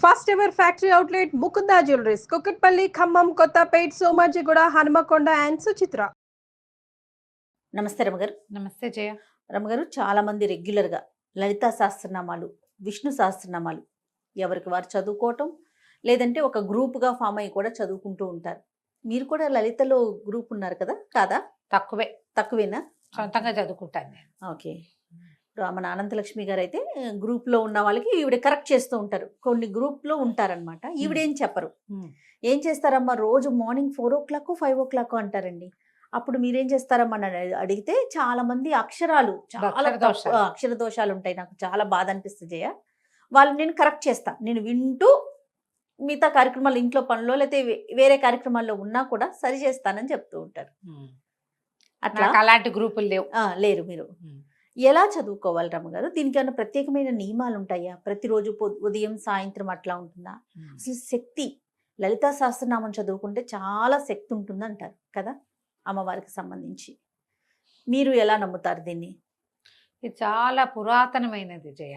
First ever factory outlet Mukunda jewelleries Kukatpally Khammam Kothapet Somajiguda Hanumakonda and Suchitra. నమస్తే రమగారు. నమస్తే జయ. రమగారు, చాలామంది రెగ్యులర్గా లలితా సహస్రనామాలు, విష్ణు సహస్రనామాలు ఎవరికి వారు చదువుకోవటం, లేదంటే ఒక గ్రూప్గా ఫామ్ అయ్యి కూడా చదువుకుంటూ ఉంటారు. మీరు కూడా లలితలో గ్రూప్ ఉన్నారు కదా, కాదా? తక్కువేనా? సొంతంగా చదువుకుంటాను నేను. ఓకే. మన అనంతలక్ష్మి గారు అయితే గ్రూప్లో ఉన్న వాళ్ళకి ఈవిడ కరెక్ట్ చేస్తూ ఉంటారు. కొన్ని గ్రూప్లో ఉంటారనమాట. ఈవిడేం చెప్పరు. ఏం చేస్తారమ్మా, రోజు మార్నింగ్ 4 o'clock 5 o'clock అంటారండి. అప్పుడు మీరేం చేస్తారమ్మా అని అడిగితే చాలా మంది అక్షరాలు చాలా అక్షర దోషాలు ఉంటాయి. నాకు చాలా బాధ అనిపిస్తుంది జయ. వాళ్ళు నేను కరెక్ట్ చేస్తా, నేను వింటూ మిగతా కార్యక్రమాలు, ఇంట్లో పనులు లేకపోతే వేరే కార్యక్రమాల్లో ఉన్నా కూడా సరి చేస్తానని చెప్తూ ఉంటారు. అట్లా అలాంటి గ్రూపులు లేరు. మీరు ఎలా చదువుకోవాలి రమ్మగారు? దీనికి ఏమైనా ప్రత్యేకమైన నియమాలు ఉంటాయా? ప్రతిరోజు ఉదయం సాయంత్రం అట్లా ఉంటుందా? అసలు శక్తి, లలితా సహస్రనామం చదువుకుంటే చాలా శక్తి ఉంటుంది అంటారు కదా అమ్మవారికి సంబంధించి. మీరు ఎలా నమ్ముతారు దీన్ని? ఇది చాలా పురాతనమైనది జయ.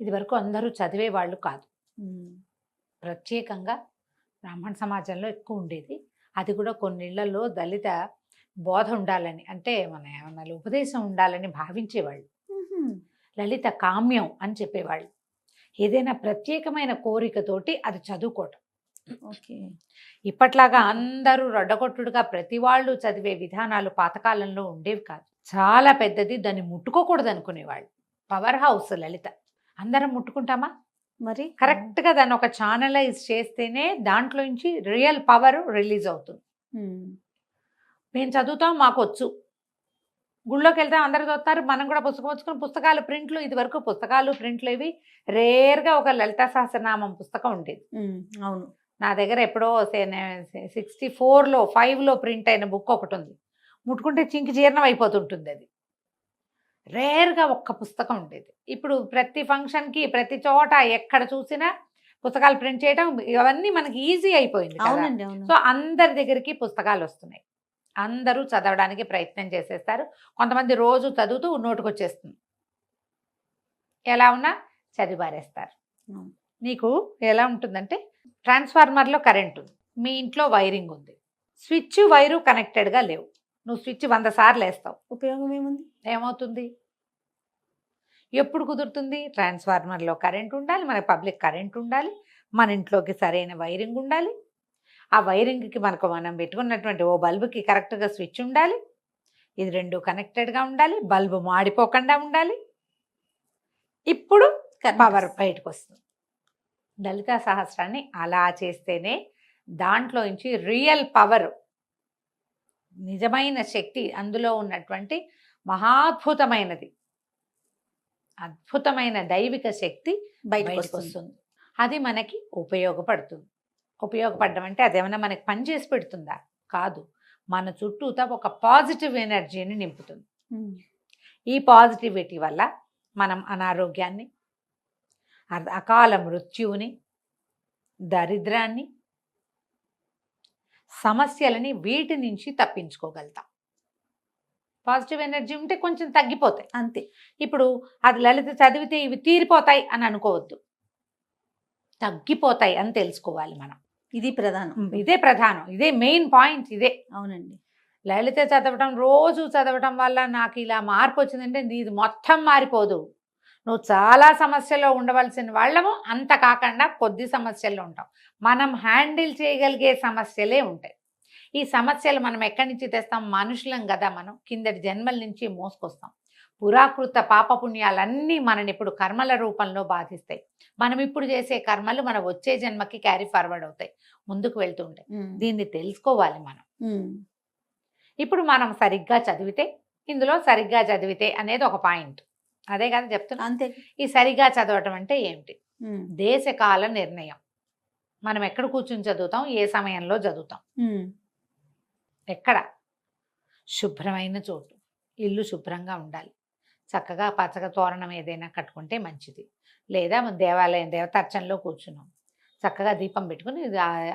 ఇది వరకు అందరూ చదివే వాళ్ళు కాదు. ప్రత్యేకంగా బ్రాహ్మణ సమాజంలో ఎక్కువ ఉండేది. అది కూడా కొన్నిళ్లలో దళిత బోధ ఉండాలని, అంటే మన ఉపదేశం ఉండాలని భావించేవాళ్ళు. లలిత కామ్యం అని చెప్పేవాళ్ళు. ఏదైనా ప్రత్యేకమైన కోరికతోటి అది చదువుకోవటం. ఓకే. ఇప్పట్లాగా అందరూ రొడ్డగొట్టుడుగా ప్రతి వాళ్ళు చదివే విధానాలు పాతకాలంలో ఉండేవి కాదు. చాలా పెద్దది, దాన్ని ముట్టుకోకూడదు అనుకునేవాళ్ళు. పవర్ హౌస్ లలిత. అందరం ముట్టుకుంటామా? మరి కరెక్ట్గా దాన్ని ఒక ఛానలైజ్ చేస్తేనే దాంట్లో నుంచి రియల్ పవర్ రిలీజ్ అవుతుంది. మేము చదువుతాం, మాకు వచ్చు. గుళ్ళోకి వెళ్తాం, అందరు చదువుతారు, మనం కూడా పుస్తకం వచ్చుకుని పుస్తకాలు ప్రింట్లు. ఇది వరకు పుస్తకాలు ప్రింట్లు ఇవి రేర్గా ఒక లలితా సహస్రనామం పుస్తకం ఉండేది. అవును, నా దగ్గర ఎప్పుడో 64లో 5లో ప్రింట్ అయిన బుక్ ఒకటి ఉంది. ముట్టుకుంటే చింకి జీర్ణం అయిపోతుంటుంది. అది రేర్గా ఒక్క పుస్తకం ఉండేది. ఇప్పుడు ప్రతి ఫంక్షన్కి, ప్రతి చోట ఎక్కడ చూసినా పుస్తకాలు ప్రింట్ చేయడం, ఇవన్నీ మనకి ఈజీ అయిపోయింది. సో అందరి దగ్గరికి పుస్తకాలు వస్తున్నాయి. అందరూ చదవడానికి ప్రయత్నం చేసేస్తారు. కొంతమంది రోజు చదువుతూ నోటుకొచ్చేస్తుంది. ఎలా ఉన్నా చదివారేస్తారు. నీకు ఎలా ఉంటుందంటే, ట్రాన్స్ఫార్మర్లో కరెంట్ ఉంది, మీ ఇంట్లో వైరింగ్ ఉంది, స్విచ్ వైరు కనెక్టెడ్గా లేవు. నువ్వు స్విచ్ 100 సార్లు వేస్తావు, ఉపయోగం ఏముంది? ఏమవుతుంది? ఎప్పుడు కుదురుతుంది? ట్రాన్స్ఫార్మర్లో కరెంట్ ఉండాలి, మన పబ్లిక్ కరెంట్ ఉండాలి, మన ఇంట్లోకి సరైన వైరింగ్ ఉండాలి. ఆ వైరింగ్కి మనం పెట్టుకున్నటువంటి ఓ బల్బుకి కరెక్ట్గా స్విచ్ ఉండాలి. ఇది 2 కనెక్టెడ్గా ఉండాలి. బల్బు మాడిపోకుండా ఉండాలి. ఇప్పుడు పవర్ బయటకు వస్తుంది. లలితా సహస్రాన్ని అలా చేస్తేనే దాంట్లో నుంచి రియల్ పవర్, నిజమైన శక్తి, అందులో ఉన్నటువంటి మహాద్భుతమైనది, అద్భుతమైన దైవిక శక్తి బయటకు వస్తుంది. అది మనకి ఉపయోగపడడం అంటే అదేమన్నా మనకి పని చేసి పెడుతుందా? కాదు. మన చుట్టూతా ఒక పాజిటివ్ ఎనర్జీని నింపుతుంది. ఈ పాజిటివిటీ వల్ల మనం అనారోగ్యాన్ని, అకాల మృత్యువుని, దరిద్రాన్ని, సమస్యలని, వీటి నుంచి తప్పించుకోగలుగుతాం. పాజిటివ్ ఎనర్జీ ఉంటే కొంచెం తగ్గిపోతాయి అంతే. ఇప్పుడు అది లలిత చదివితే ఇవి తీరిపోతాయి అని అనుకోవద్దు, తగ్గిపోతాయి అని తెలుసుకోవాలి మనం. ఇదే ప్రధానం, ఇదే మెయిన్ పాయింట్. ఇదే. అవునండి. లలిత చదవటం, రోజు చదవటం వల్ల నాకు ఇలా మార్పు వచ్చిందంటే నీది మొత్తం మారిపోదు. నువ్వు చాలా సమస్యల్లో ఉండవలసిన వాళ్ళము, అంత కాకుండా కొద్ది సమస్యల్లో ఉంటాం. మనం హ్యాండిల్ చేయగలిగే సమస్యలే ఉంటాయి. ఈ సమస్యలు మనం ఎక్కడి నుంచి తెస్తాం? మనుషులం కదా మనం, కిందటి జన్మల నుంచి మోసుకొస్తాం. పురాకృత పాపపుణ్యాలన్నీ మనని ఇప్పుడు కర్మల రూపంలో బాధిస్తాయి. మనం ఇప్పుడు చేసే కర్మలు మన వచ్చే జన్మకి క్యారీ ఫార్వర్డ్ అవుతాయి, ముందుకు వెళ్తూ ఉంటాయి. దీన్ని తెలుసుకోవాలి మనం. ఇప్పుడు మనం సరిగ్గా చదివితే, ఇందులో సరిగ్గా చదివితే అనేది ఒక పాయింట్. అదే కదా చెప్తున్నా. అంతే. ఈ సరిగ్గా చదవటం అంటే ఏమిటి? దేశకాల నిర్ణయం. మనం ఎక్కడ కూర్చుని చదువుతాం, ఏ సమయంలో చదువుతాం, ఎక్కడ? శుభ్రమైన చోటు, ఇల్లు శుభ్రంగా ఉండాలి, చక్కగా పచ్చగా తోరణం ఏదైనా కట్టుకుంటే మంచిది. లేదా దేవాలయం దేవతార్చనలో కూర్చున్నాం, చక్కగా దీపం పెట్టుకుని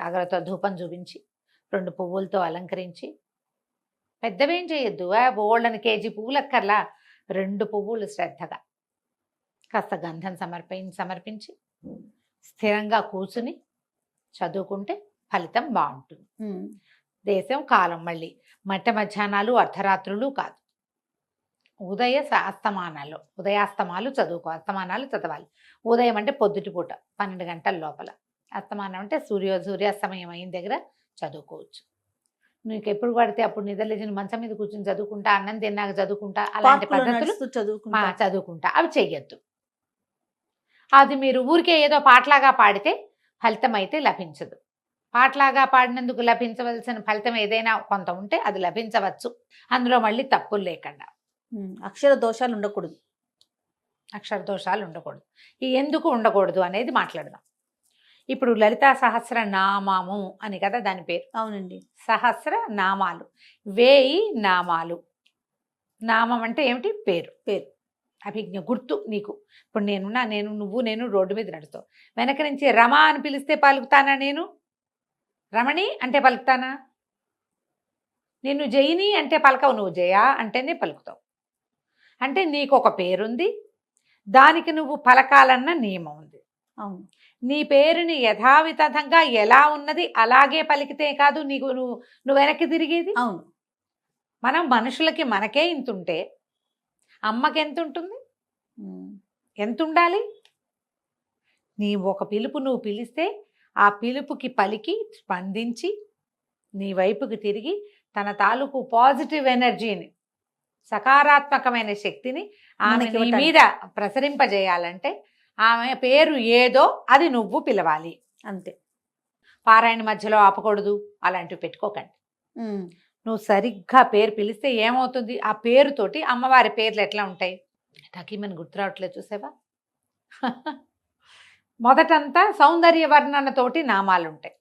అగరతో ధూపం చూపించి 2 పువ్వులతో అలంకరించి, పెద్దవేం చేయొద్దు, బోళ్ళని కేజీ పువ్వులు అక్కర్లా, 2 పువ్వులు శ్రద్ధగా కాస్త గంధం సమర్పించి స్థిరంగా కూర్చుని చదువుకుంటే ఫలితం బాగుంటుంది. ఉమ్. దేశం కాలం మళ్ళీ మట్ట మధ్యాహ్నాలు అర్ధరాత్రులు కాదు, ఉదయాస్తమాలు అస్తమానాలు చదవాలి. ఉదయం అంటే పొద్దుటిపూట 12 గంటల లోపల, అస్తమానం అంటే సూర్యాస్తమయం అయిన దగ్గర చదువుకోవచ్చు. నీకు ఎప్పుడు పడితే అప్పుడు నిద్రలేచిన మంచం మీద కూర్చొని చదువుకుంటా, అన్నం తిన్నాక చదువుకుంటా, అలాంటి పార్కులో పద్ధతులు నడుస్తూ చదువుకుంటా. చదువుకుంటా అవి చెయ్యొద్దు. అది మీరు ఊరికే ఏదో పాటలాగా పాడితే ఫలితం అయితే లభించదు. పాటలాగా పాడినందుకు లభించవలసిన ఫలితం ఏదైనా కొంత ఉంటే అది లభించవచ్చు, అందులో మళ్ళీ తప్పులు లేకుండా. అక్షర దోషాలు ఉండకూడదు. అక్షర దోషాలు ఉండకూడదు. ఈ ఎందుకు ఉండకూడదు అనేది మాట్లాడదాం. ఇప్పుడు లలితా సహస్ర నామము అని కదా దాని పేరు. అవునండి. సహస్ర నామాలు, 1000 నామాలు. నామం అంటే ఏమిటి? పేరు. పేరు, అభిజ్ఞ, గుర్తు. నీకు ఇప్పుడు నేను రోడ్డు మీద నడుస్తావు, వెనక నుంచి రమ అని పిలిస్తే పలుకుతానా? నేను రమణి అంటే పలుకుతానా? నిన్ను జయిని అంటే పలకవు, నువ్వు జయ అంటేనే పలుకుతావు. అంటే నీకు ఒక పేరుంది, దానికి నువ్వు పలకాలన్న నియమం ఉంది. అవును. నీ పేరుని యథావిధంగా ఎలా ఉన్నది అలాగే పలికితే కాదు నువ్వు వెనక్కి తిరిగేది. అవును. మనం మనుషులకి మనకే ఇంత ఉంటే అమ్మకి ఎంత ఉంటుంది? ఎంత ఉండాలి? నీ ఒక పిలుపు నువ్వు పిలిస్తే ఆ పిలుపుకి పలికి స్పందించి నీ వైపుకి తిరిగి తన తాలూకు పాజిటివ్ ఎనర్జీని, సకారాత్మకమైన శక్తిని ఆమె నీ మీద ప్రసరింపజేయాలంటే ఆమె పేరు ఏదో అది నువ్వు పిలవాలి అంతే. పారాయణ మధ్యలో ఆపకూడదు, అలాంటివి పెట్టుకోకండి. నువ్వు సరిగ్గా పేరు పిలిస్తే ఏమవుతుంది? ఆ పేరుతోటి అమ్మవారి పేర్లు ఎట్లా ఉంటాయి? టకీమని గుర్తు రావట్లేదు, చూసావా? మొదటంతా సౌందర్య వర్ణనతోటి నామాలు ఉంటాయి,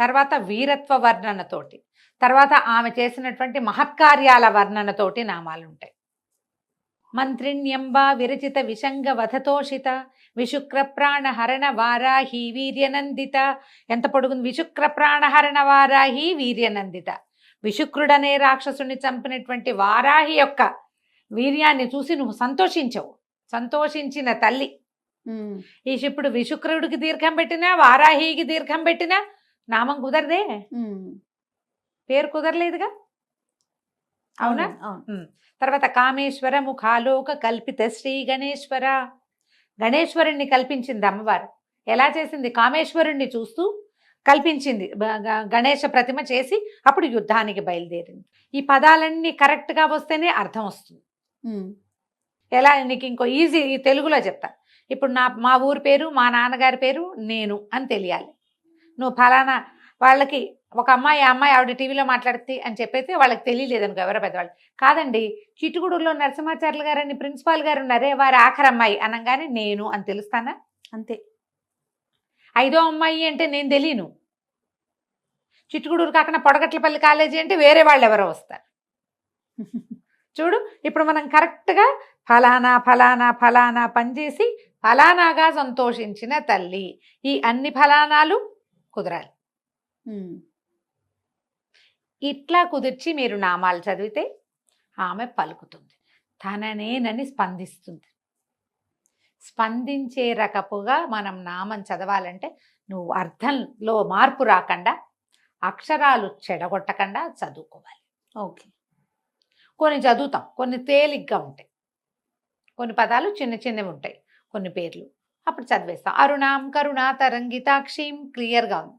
తర్వాత వీరత్వ వర్ణనతోటి, తర్వాత ఆమె చేసినటువంటి మహత్కార్యాల వర్ణనతోటి నామాలు ఉంటాయి. మంత్రిణ్యంబా విరచిత విషంగ వధతోషిత విశుక్ర ప్రాణహరణ వారాహి వీర్యనందిత. ఎంత పొడుగుంది? విశుక్ర ప్రాణహరణ వారాహి వీర్యనందిత. విశుక్రుడనే రాక్షసుని చంపినటువంటి వారాహి యొక్క వీర్యాన్ని చూసి నువ్వు సంతోషించవు, సంతోషించిన తల్లి. ఇప్పుడు విశుక్రుడికి దీర్ఘం పెట్టినా వారాహికి దీర్ఘం పెట్టినా నామం కుదరదే, పేరు కుదరలేదుగా, అవునా? తర్వాత కామేశ్వర ముఖాలోక కల్పిత శ్రీ గణేశ్వర. గణేశ్వరుణ్ణి కల్పించింది అమ్మవారు. ఎలా చేసింది? కామేశ్వరుణ్ణి చూస్తూ కల్పించింది, గణేశ ప్రతిమ చేసి అప్పుడు యుద్ధానికి బయలుదేరింది. ఈ పదాలన్నీ కరెక్ట్గా వస్తేనే అర్థం వస్తుంది. ఎలా? నీకు ఇంకో ఈజీ తెలుగులో చెప్తా. ఇప్పుడు మా ఊరి పేరు, మా నాన్నగారి పేరు నేను అని తెలియాలి. నువ్వు ఫలానా వాళ్ళకి ఒక అమ్మాయి ఆవిడ టీవీలో మాట్లాడుతుంది అని చెప్పైతే వాళ్ళకి తెలియలేదనుకో, ఎవరో పెద్దవాళ్ళు. కాదండి, చిట్టుగూడూరులో నరసింహాచార్యులు గారని ప్రిన్సిపాల్ గారు ఉన్నారే, వారి ఆఖరి అమ్మాయి అనగానే నేను అని తెలుస్తానా? అంతే. 5వ అమ్మాయి అంటే నేను తెలియను. చిట్టుగూడూరు కాకుండా పొడగట్లపల్లి కాలేజీ అంటే వేరే వాళ్ళు ఎవరో వస్తారు. చూడు, ఇప్పుడు మనం కరెక్ట్గా ఫలానా ఫలానా ఫలానా పనిచేసి ఫలానాగా సంతోషించిన తల్లి, ఈ అన్ని ఫలానాలు కుదరాలి. ఇట్లా కుదిర్చి మీరు నామాలు చదివితే ఆమె పలుకుతుంది, తననేనని స్పందిస్తుంది. స్పందించే రకపుగా మనం నామం చదవాలంటే నువ్వు అర్థంలో మార్పు రాకుండా, అక్షరాలు చెడగొట్టకుండా చదువుకోవాలి. ఓకే. కొన్ని చదువుతాం, కొన్ని తేలిగ్గా ఉంటాయి, కొన్ని పదాలు చిన్న చిన్నవి ఉంటాయి, కొన్ని పేర్లు అప్పుడు చదివేస్తాం. అరుణాం కరుణా తరంగితాక్షిం క్లియర్గా ఉంది.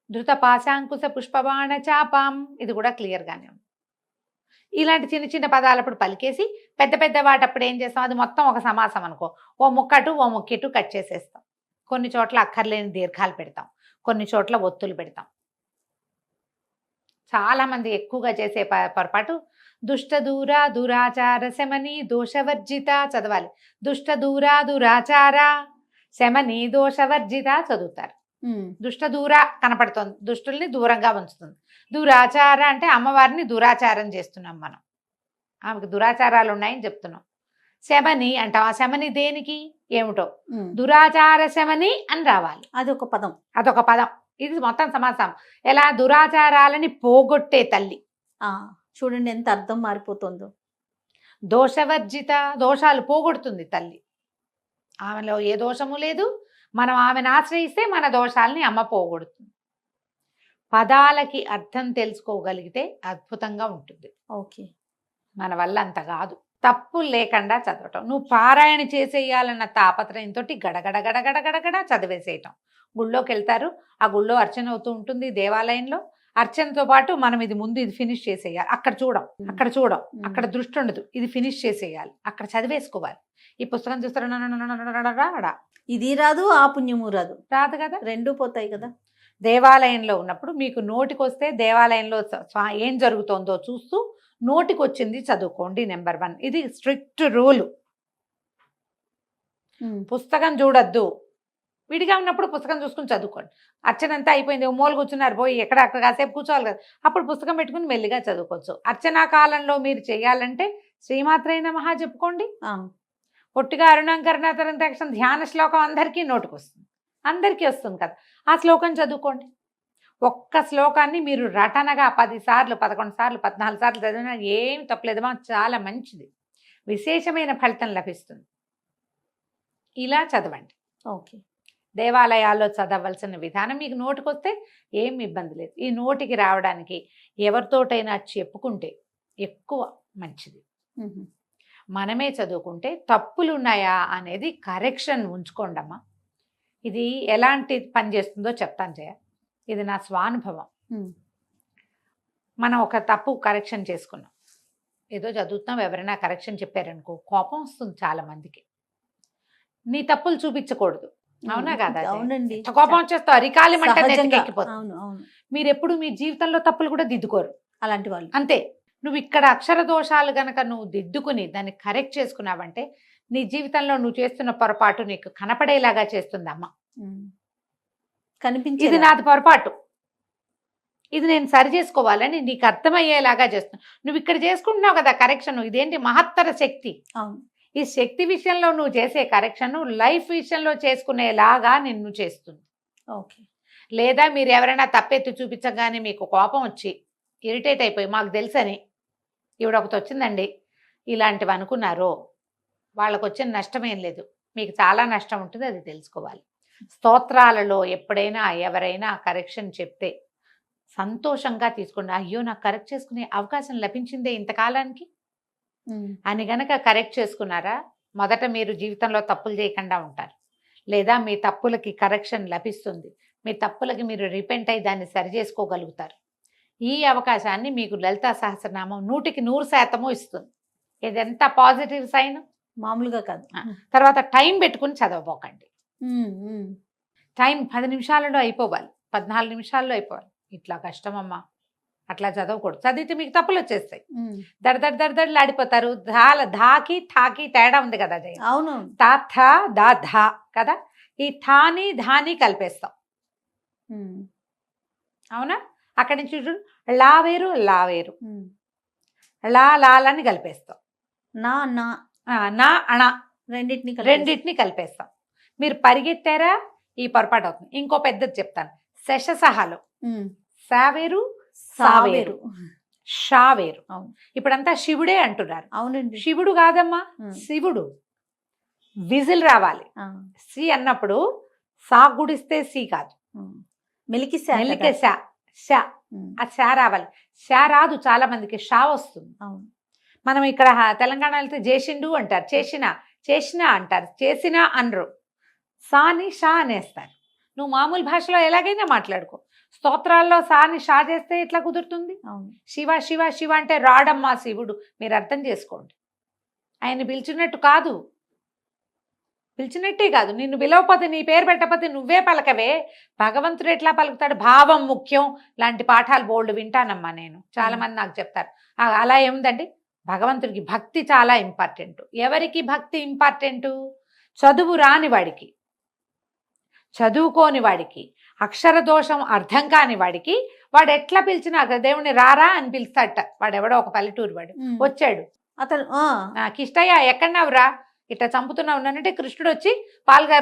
ధృత పాశాంకుశ పుష్పబాణ చాపాం, ఇది కూడా క్లియర్గానే ఉంది. ఇలాంటి చిన్న చిన్న పదాలు అప్పుడు పలికేసి పెద్ద పెద్ద వాటప్పుడు ఏం చేస్తాం? అది మొత్తం ఒక సమాసం అనుకో, ఓ ముక్కటు ఓ ముక్కిటు కట్ చేసేస్తాం. కొన్ని చోట్ల అక్కర్లేని దీర్ఘాలు పెడతాం, కొన్ని చోట్ల ఒత్తులు పెడతాం. చాలామంది ఎక్కువగా చేసే పొరపాటు దుష్ట దూర దురాచార శమని దోషవర్జిత చదవాలి. దుష్ట దూర దురాచార శమని దోషవర్జిత చదువుతారు. దుష్ట దూర కనపడుతుంది, దుష్టుల్ని దూరంగా ఉంచుతుంది. దురాచార అంటే అమ్మవారిని దురాచారం చేస్తున్నాం మనం, ఆమెకు దురాచారాలు ఉన్నాయని చెప్తున్నాం. శమని అంటాం, ఆ శమని దేనికి ఏమిటో, దురాచార శమని అని రావాలి. అదొక పదం. ఇది మొత్తం సమాసం. ఎలా? దురాచారాలని పోగొట్టే తల్లి. చూడండి ఎంత అర్థం మారిపోతుందో. దోషవర్జిత, దోషాలు పోగొడుతుంది తల్లి. ఆమెలో ఏ దోషము లేదు, మనం ఆమెను ఆశ్రయిస్తే మన దోషాలని అమ్మ పోగొడుతుంది. పదాలకి అర్థం తెలుసుకోగలిగితే అద్భుతంగా ఉంటుంది. ఓకే. మన వల్ల అంత కాదు. తప్పులు లేకుండా చదవటం. నువ్వు పారాయణ చేసేయాలన్న తాపత్రయంతో గడగడ గడగడ గడగడ చదివేసేయటం. గుళ్ళోకి వెళ్తారు, ఆ గుళ్ళో అర్చన అవుతూ ఉంటుంది, దేవాలయంలో అర్చనతో పాటు మనం ఇది ముందు ఇది ఫినిష్ చేసేయాలి. అక్కడ చూడం, అక్కడ దృష్టి ఉండదు, ఇది ఫినిష్ చేసేయాలి, అక్కడ చదివేసుకోవాలి. ఈ పుస్తకం చూస్తారా, ఇది రాదు, ఆ పుణ్యము రాదు కదా, రెండు పోతాయి కదా. దేవాలయంలో ఉన్నప్పుడు మీకు నోటికొస్తే దేవాలయంలో ఏం జరుగుతోందో చూస్తూ నోటికి వచ్చింది చదువుకోండి. నెంబర్ 1, ఇది స్ట్రిక్ట్ రూల్. పుస్తకం చూడొద్దు. విడిగా ఉన్నప్పుడు పుస్తకం చూసుకుని చదువుకోండి. అర్చన అంతా అయిపోయింది, మూల కూర్చున్నారు, పోయి అక్కడ కాసేపు కూర్చోవాలి కదా, అప్పుడు పుస్తకం పెట్టుకుని మెల్లిగా చదువుకోవచ్చు. అర్చనా కాలంలో మీరు చేయాలంటే శ్రీమాత్రే నమః చెప్పుకోండి. పొట్టిగా అరుణంకరణాతరం తక్షణ ధ్యాన శ్లోకం అందరికీ నోటికి వస్తుంది, అందరికీ వస్తుంది కదా, ఆ శ్లోకం చదువుకోండి. ఒక్క శ్లోకాన్ని మీరు రటనగా 10 సార్లు 11 సార్లు 14 సార్లు చదివినా ఏం తప్పలేదమ్మా, చాలా మంచిది, విశేషమైన ఫలితం లభిస్తుంది. ఇలా చదవండి. ఓకే. దేవాలయాల్లో చదవలసిన విధానం మీకు నోటికొస్తే ఏం ఇబ్బంది లేదు. ఈ నోటికి రావడానికి ఎవరితోటైనా చెప్పుకుంటే ఎక్కువ మంచిది. మనమే చదువుకుంటే తప్పులు ఉన్నాయా అనేది కరెక్షన్ ఉంచుకోండమ్మా. ఇది ఎలాంటి పని చేస్తుందో చెప్తాను జయ, ఇది నా స్వానుభవం. మనం ఒక తప్పు కరెక్షన్ చేసుకున్నాం, ఏదో చదువుతాం, ఎవరైనా కరెక్షన్ చెప్పారనుకో కోపం వస్తుంది చాలా మందికి. నీ తప్పులు చూపించకూడదు, అవునా కదా? అవునండి. కోపం వచ్చేస్తావు, అరికాలి మంట ఎక్కిపోతుంది. అవును. మీరు ఎప్పుడు మీ జీవితంలో తప్పులు కూడా దిద్దుకోరు అలాంటి వాళ్ళు. అంతే. నువ్వు ఇక్కడ అక్షర దోషాలు గనక నువ్వు దిద్దుకుని దాన్ని కరెక్ట్ చేసుకున్నావంటే నీ జీవితంలో నువ్వు చేస్తున్న పొరపాటు నీకు కనపడేలాగా చేస్తుందమ్మా. కనిపించి ఇది నాది పొరపాటు, ఇది నేను సరి చేసుకోవాలని నీకు అర్థమయ్యేలాగా చేస్తున్నావు. నువ్వు ఇక్కడ చేసుకుంటున్నావు కదా కరెక్షన్, ఇదేంటి మహత్తర శక్తి. ఈ శక్తి విషయంలో నువ్వు చేసే కరెక్షన్ లైఫ్ విషయంలో చేసుకునేలాగా నిన్ను చేస్తుంది. ఓకే. లేదా మీరు ఎవరైనా తప్పెత్తి చూపించగానే మీకు కోపం వచ్చి ఇరిటేట్ అయిపోయి మాకు తెలుసని ఈవిడ ఒకటి వచ్చిందండి ఇలాంటివి అనుకున్నారో వాళ్ళకు వచ్చిన నష్టం ఏం లేదు, మీకు చాలా నష్టం ఉంటుంది, అది తెలుసుకోవాలి. స్తోత్రాలలో ఎప్పుడైనా ఎవరైనా కరెక్షన్ చెప్తే సంతోషంగా తీసుకోండి. అయ్యో నాకు కరెక్ట్ చేసుకునే అవకాశం లభించిందే ఇంతకాలానికి అని గనక కరెక్ట్ చేసుకున్నారా, మొదట మీరు జీవితంలో తప్పులు చేయకుండా ఉంటారు. లేదా మీ తప్పులకి కరెక్షన్ లభిస్తుంది, మీ తప్పులకి మీరు రిపెంట్ అయ్యి దాన్ని సరి చేసుకోగలుగుతారు. ఈ అవకాశాన్ని మీకు లలితా సహస్రనామం 100% ఇస్తుంది. ఇది ఎంత పాజిటివ్ సైన్, మామూలుగా కాదు. తర్వాత టైం పెట్టుకుని చదవబోకండి. టైం 10 నిమిషాలలో అయిపోవాలి, 14 నిమిషాల్లో అయిపోవాలి. ఇట్లా కష్టమమ్మా, అట్లా చదవకూడదు. చదివితే మీకు తప్పులు వచ్చేస్తాయి, దడదడదడదడలు ఆడిపోతారు. ధాకి ఠాకి తేడా ఉంది కదా జయ. అవును. తా థా దా ధా కదా, ఈ థాని ధాని కలిపేస్తాం, అవునా? అక్కడి నుంచి చూడు, లా వేరు లా వేరు, లాలని కలిపేస్తాం, నా అణ రెండింటిని కలిపేస్తాం. మీరు పరిగెత్తారా ఈ పొరపాటు అవుతుంది. ఇంకో పెద్దది చెప్తాను, శశసహలో సావేరు సావేరు షావేరు. ఇప్పుడంతా శివుడే అంటున్నారు. అవునండి. శివుడు కాదమ్మా, శివుడు. విజిల్ రావాలి. సి అన్నప్పుడు సా గుడిస్తే సి కాదు, మెలికి శా, ఆ శా రావాలి. శా రాదు చాలా మందికి, షా వస్తుంది. మనం ఇక్కడ తెలంగాణ వెళ్తే చేసిండు అంటారు, చేసిన అంటారు, చేసినా అనరు. సాని షా అనేస్తారు. నువ్వు మామూలు భాషలో ఎలాగైనా మాట్లాడుకో, స్తోత్రాల్లో సాని షా చేస్తే ఎట్లా కుదురుతుంది? శివ శివ శివ అంటే రాడమ్మా శివుడు, మీరు అర్థం చేసుకోండి. ఆయన పిలిచినట్టు కాదు, పిలిచినట్టే కాదు. నిన్ను పిలవకపోతే, నీ పేరు పెట్టకపోతే నువ్వే పలకవే, భగవంతుడు ఎట్లా పలుకుతాడు? భావం ముఖ్యం లాంటి పాఠాలు బోల్డ్ వింటానమ్మా నేను. చాలా మంది నాకు చెప్తారు అలా ఏముందండి, భగవంతుడికి భక్తి చాలా ఇంపార్టెంట్. ఎవరికి భక్తి ఇంపార్టెంటు? చదువు రాని వాడికి, చదువుకోని వాడికి, అక్షర దోషం అర్థం కాని వాడికి, వాడు ఎట్లా పిలిచినా దేవుని రారా అని పిలుస్తాడట. వాడెవడో ఒక పల్లెటూరు వాడు వచ్చాడు, అతను కిష్టయ్య ఎక్కడన్నావురా, ఇట్లా చంపుతున్నావు అంటే కృష్ణుడు వచ్చి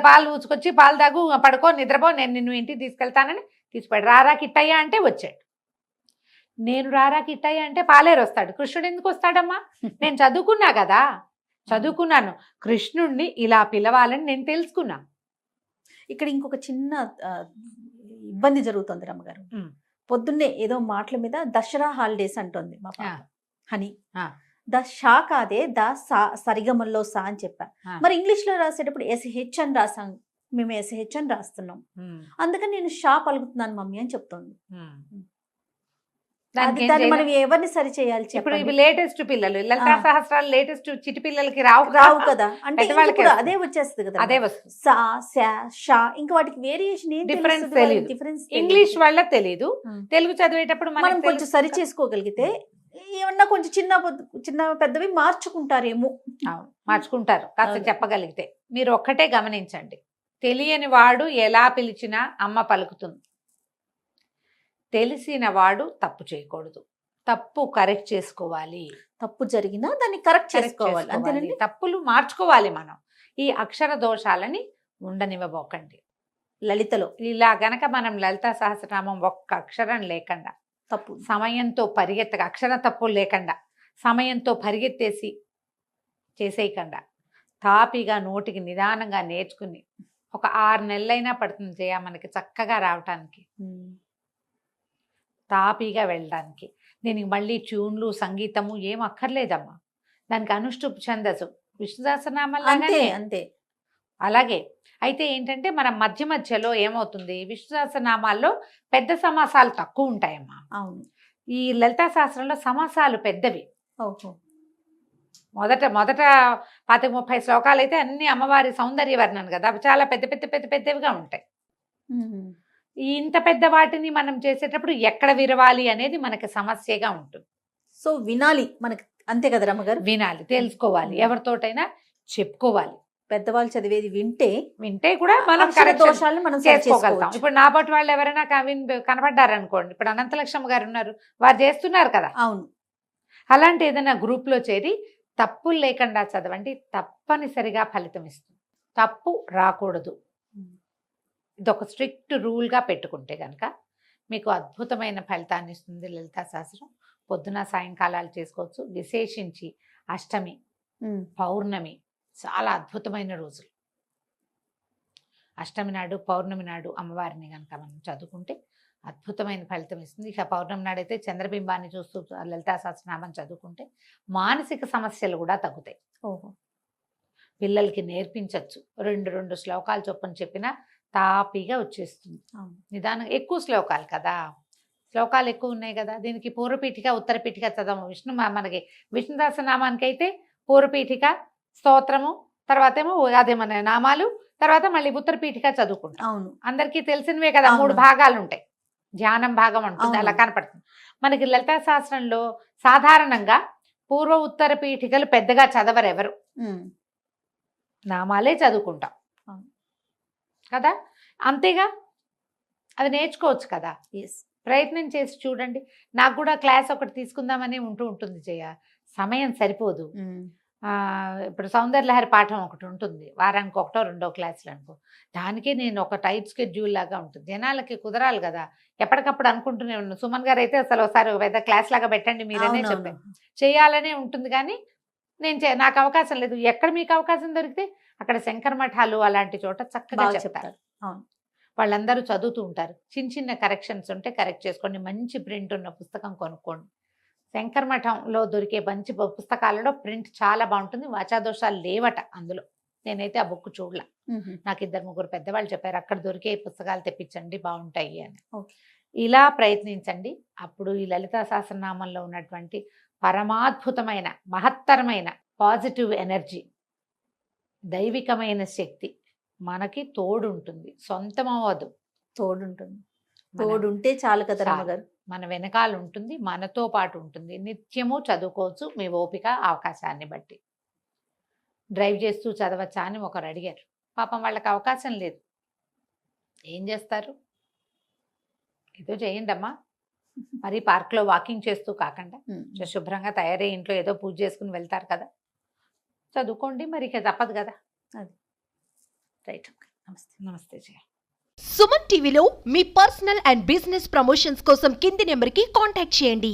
పాలు ఊచుకొచ్చి పాలు తాగు పడుకో నిద్రపో, నేను నిన్ను ఇంటికి తీసుకెళ్తానని తీసుకుపోయాడు. రారా కిట్టయ్య అంటే వచ్చాడు. నేను రారా కిట్టయ్య అంటే పాలేరు వస్తాడు, కృష్ణుడు ఎందుకు వస్తాడమ్మా? నేను చదువుకున్నా కదా, చదువుకున్నాను, కృష్ణుడిని ఇలా పిలవాలని నేను తెలుసుకున్నా. ఇక్కడ ఇంకొక చిన్న ఇబ్బంది జరుగుతుంది రమ్మగారు. ఉమ్. పొద్దున్నే ఏదో మాటల మీద దసరా హాలిడేస్ అంటుంది మా పాప హనీ. ఆ. ద షా కాదే ద సా సరిగమల్లో సా అని చెప్పా. ఆ. మరి ఇంగ్లీష్ లో రాసేటప్పుడు SH అని రాసాం, మేము SH అని రాస్తున్నాం, ఉమ్. అందుకని నేను షా పలుకుతున్నాను మమ్మీ అని చెప్తుంది. ఉమ్. అది దాన్ని మనం ఎవరిని సరి చేయాలి ఇప్పుడు చెప్పండి? ఇవి లేటెస్ట్ పిల్లలు లలితా ఆ. సహస్రాలు లేటెస్ట్ చిటి పిల్లలకి రావు రావు కదా, అంటే పెద్దవాళ్ళకి ఇంకా కూడా వస్తుంది. అదే వచ్చేస్తుంది కదా, అదే వస్తుంది. సా శా షా, ఇంకా వాటికి వేరియేషన్ ఏం Difference తెలుస్తుంది? తెలీదు. డిఫరెన్స్ ఇంగ్లీష్ వాళ్ళ తెలీదు, ఉమ్. తెలుగు చదివేటప్పుడు మనం మనకి కొంచెం సరి చేసుకోగలిగితే ఏమన్నా కొంచెం చిన్న పెద్దవి మార్చుకుంటారేమో. మార్చుకుంటారు కాస్త అవును. చెప్పగలిగితే. మీరు ఒక్కటే గమనించండి, తెలియని వాడు ఎలా పిలిచినా అమ్మ పలుకుతుంది. తెలిసిన వాడు తప్పు చేయకూడదు, తప్పు కరెక్ట్ చేసుకోవాలి. తప్పు జరిగినా దాన్ని కరెక్ట్ Correct చేసుకోవాలి, చేసుకోవాలి. అంతేనండి. తప్పులు మార్చుకోవాలి మనం. ఈ అక్షర దోషాలని ఉండనివ్వబోకండి. లలితలో ఇలా గనక మనం లలితా సహస్రనామం ఒక్క అక్షరం లేకుండా, తప్పు సమయంతో పరిగెత్తగా, అక్షర తప్పులు లేకుండా సమయంతో పరిగెత్తేసి చేసేయకుండా తాపిగా నోటికి నిదానంగా నేర్చుకుని ఒక 6 నెలలైనా పడుతుంది జయ మనకి చక్కగా రావటానికి, తాపీగా వెళ్ళడానికి. దీనికి మళ్ళీ ట్యూన్లు సంగీతము ఏం అక్కర్లేదమ్మా. దానికి అనుష్ఠుప్ ఛందస్సు విష్ణు అంతే సహస్రనామాలాగానే అంతే. అలాగే. అయితే ఏంటంటే మనం మధ్య మధ్యలో ఏమవుతుంది, విష్ణు సహస్రనామాల్లో పెద్ద సమాసాలు తక్కువ ఉంటాయమ్మా. అవును. ఈ లలితా శాస్త్రంలో సమాసాలు పెద్దవి. ఓహో. మొదట 20-30 శ్లోకాలు అయితే అన్ని అమ్మవారి సౌందర్య వర్ణన కదా, అవి చాలా పెద్దవిగా ఉంటాయి. ఉమ్. ఇంత పెద్ద వాటిని మనం చేసేటప్పుడు ఎక్కడ విరవాలి అనేది మనకి సమస్యగా ఉంటుంది. సో వినాలి మనకి, అంతే కదా రమ్మగారు? వినాలి, తెలుసుకోవాలి, ఎవరితోటైనా చెప్పుకోవాలి. పెద్దవాళ్ళు చదివేది వింటే కూడా మనం అక్షర correction దోషాలను మనం సరి చేసుకోగలుగుతాం. చేసుకోవచ్చు. ఇప్పుడు నా పాటు వాళ్ళు ఎవరైనా కనపడ్డారనుకోండి, ఇప్పుడు అనంతలక్ష్మి గారు ఉన్నారు, వారు చేస్తున్నారు కదా. అవును. అలాంటి ఏదైనా గ్రూప్లో చేరి తప్పులు లేకుండా చదవండి, తప్పనిసరిగా ఫలితం ఇస్తుంది. తప్పు రాకూడదు, ఇదొక స్ట్రిక్ట్ రూల్గా పెట్టుకుంటే కనుక మీకు అద్భుతమైన ఫలితాన్ని ఇస్తుంది లలితా శాస్త్రం. పొద్దున సాయంకాలాలు చేసుకోవచ్చు. విశేషించి అష్టమి, పౌర్ణమి చాలా అద్భుతమైన రోజులు. అష్టమి నాడు, పౌర్ణమి నాడు అమ్మవారిని కనుక మనం చదువుకుంటే అద్భుతమైన ఫలితం ఇస్తుంది. ఇక పౌర్ణమి నాడైతే చంద్రబింబాన్ని చూస్తూ లలితా సహస్రనామం చదువుకుంటే మానసిక సమస్యలు కూడా తగ్గుతాయి. ఓహో. పిల్లలకి నేర్పించవచ్చు. 2 శ్లోకాలు చొప్పున చెప్పినా తాపీగా వచ్చేస్తుంది. నిదానంగా. ఎక్కువ శ్లోకాలు కదా, శ్లోకాలు ఎక్కువ ఉన్నాయి కదా. దీనికి పూర్వపీఠిక ఉత్తరపీఠిక చదవము. మనకి విష్ణు సహస్రనామానికి అయితే పూర్వపీఠిక, స్తోత్రము, తర్వాత ఏమో అదే మన నామాలు, తర్వాత మళ్ళీ ఉత్తరపీఠిక చదువుకుంటాం. అవును. అందరికీ తెలిసినవే కదా. 3 భాగాలు ఉంటాయి, ధ్యానం భాగం ఉంటుంది, అలా కనపడుతుంది. మనకి లలితా శాస్త్రంలో సాధారణంగా పూర్వ ఉత్తర పీఠికలు పెద్దగా చదవరు ఎవరు, నామాలే చదువుకుంటాం కదా. అంతేగా, అది నేర్చుకోవచ్చు కదా. ప్రయత్నం చేసి చూడండి. నాకు కూడా క్లాస్ ఒకటి తీసుకుందామని ఉంటుంది జయ, సమయం సరిపోదు. ఇప్పుడు సౌందర్యలహరి పాఠం ఒకటి ఉంటుంది, వారానికి 1-2 క్లాసులు అనుకో. దానికే నేను ఒక టైట్ స్కెడ్యూల్ లాగా ఉంటుంది, జనాలకి కుదరాలి కదా. ఎప్పటికప్పుడు అనుకుంటూనే ఉన్నాను. సుమన్ గారు అయితే అసలు ఒకసారి పెద్ద క్లాస్ లాగా పెట్టండి మీరనే చెప్పాను, చేయాలనే ఉంటుంది. కానీ నాకు అవకాశం లేదు. ఎక్కడ మీకు అవకాశం దొరికితే అక్కడ శంకర మఠాలు అలాంటి చోట చక్కగా చెప్తారు. వాళ్ళందరూ చదువుతూ ఉంటారు. చిన్న కరెక్షన్స్ ఉంటే కరెక్ట్ చేసుకోండి. మంచి ప్రింట్ ఉన్న పుస్తకం కొనుక్కోండి. శంకర మఠంలో దొరికే మంచి పుస్తకాలలో ప్రింట్ చాలా బాగుంటుంది. వాచాదోషాలు లేవట అందులో. నేనైతే ఆ బుక్ చూడలా. నాకు 2-3 పెద్దవాళ్ళు చెప్పారు, అక్కడ దొరికే పుస్తకాలు తెప్పించండి బాగుంటాయి అని. ఇలా ప్రయత్నించండి. అప్పుడు ఈ లలితా సహస్రనామంలో ఉన్నటువంటి పరమాద్భుతమైన మహత్తరమైన పాజిటివ్ ఎనర్జీ, దైవికమైన శక్తి మనకి తోడుంటుంది. సొంతం అవ్వదు, తోడుంటుంది. తోడుంటే చాలు కదా రామగారు. మన వెనకాల ఉంటుంది, మనతో పాటు ఉంటుంది. నిత్యము చదువుకోవచ్చు మీ ఓపిక అవకాశాన్ని బట్టి. డ్రైవ్ చేస్తూ చదవచ్చా అని ఒకరు అడిగారు. పాపం వాళ్ళకి అవకాశం లేదు, ఏం చేస్తారు? ఏదో చేయండి అమ్మా. మరి పార్క్లో వాకింగ్ చేస్తూ కాకుండా శుభ్రంగా తయారై ఇంట్లో ఏదో పూజ చేసుకుని వెళ్తారు కదా, చదువుకోండి. మరి ఇక తప్పదు కదా. అది రైట్. నమస్తే. నమస్తే జయ. సుమన్ టీవీలో మీ పర్సనల్ అండ్ బిజినెస్ ప్రమోషన్స్ కోసం కింది నెంబర్కి కాంటాక్ట్ చేయండి.